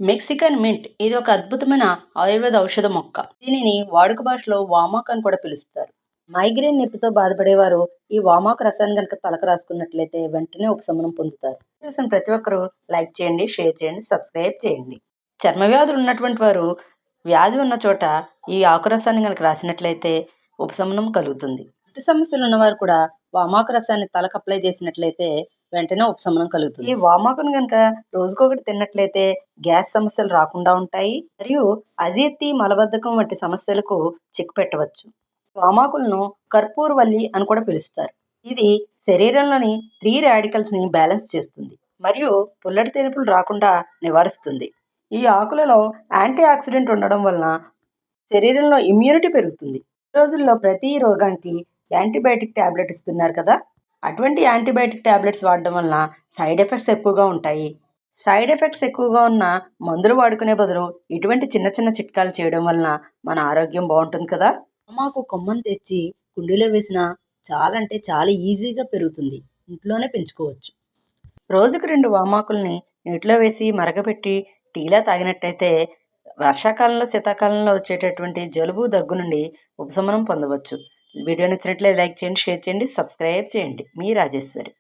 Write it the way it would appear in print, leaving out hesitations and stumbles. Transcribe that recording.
Mexican mint ఇది ఒక అద్భుతమైన ఆయుర్వేద ఔషధ మొక్క. దీనిని వాడుక భాషలో వామాకు అని కూడా పిలుస్తారు. మైగ్రేన్ నొప్పితో బాధపడేవారు ఈ వామాకు రసాన్ని కనుక తలకు రాసుకున్నట్లయితే వెంటనే ఉపశమనం పొందుతారు. చూసిన ప్రతి ఒక్కరూ లైక్ చేయండి, షేర్ చేయండి, సబ్స్క్రైబ్ చేయండి. చర్మ వ్యాధులు ఉన్నటువంటి వారు వ్యాధి ఉన్న చోట ఈ ఆకు రసాన్ని కనుక రాసినట్లయితే ఉపశమనం కలుగుతుంది. జుట్టు సమస్యలు ఉన్నవారు కూడా వామాకు రసాన్ని తలకు అప్లై చేసినట్లయితే వెంటనే ఉపశమనం కలుగుతుంది. ఈ వామాకును కనుక రోజుకొకటి తిన్నట్లయితే గ్యాస్ సమస్యలు రాకుండా ఉంటాయి మరియు అజీర్తి, మలబద్ధకం వంటి సమస్యలకు చెక్ పెట్టవచ్చు. వామాకులను కర్పూరవల్లి అని కూడా పిలుస్తారు. ఇది శరీరంలోని ఫ్రీ రాడికల్స్ని బ్యాలెన్స్ చేస్తుంది మరియు పుల్లటి తెనుపులు రాకుండా నివారిస్తుంది. ఈ ఆకులలో యాంటీ ఆక్సిడెంట్ ఉండడం వలన శరీరంలో ఇమ్యూనిటీ పెరుగుతుంది. ఈ రోజుల్లో ప్రతి రోగానికి యాంటీబయాటిక్ ట్యాబ్లెట్ ఇస్తున్నారు కదా, అటువంటి యాంటీబయాటిక్ ట్యాబ్లెట్స్ వాడడం వలన సైడ్ ఎఫెక్ట్స్ ఎక్కువగా ఉంటాయి. సైడ్ ఎఫెక్ట్స్ ఎక్కువగా ఉన్న మందులు వాడుకునే బదులు ఇటువంటి చిన్న చిన్న చిట్కాలు చేయడం వలన మన ఆరోగ్యం బాగుంటుంది కదా. మాకు కొమ్మను తెచ్చి కుండీలో వేసిన చాలా అంటే చాలా ఈజీగా పెరుగుతుంది. ఇంట్లోనే పెంచుకోవచ్చు. రోజుకు 2 వామాకుల్ని నీటిలో వేసి మరగపెట్టి టీలా తాగినట్టయితే వర్షాకాలంలో, శీతాకాలంలో వచ్చేటటువంటి జలుబు, దగ్గు నుండి ఉపశమనం పొందవచ్చు. వీడియో నచ్చినట్లయితే లైక్ చేయండి, షేర్ చేయండి, సబ్స్క్రైబ్ చేయండి. మీ రాజేశ్వరి.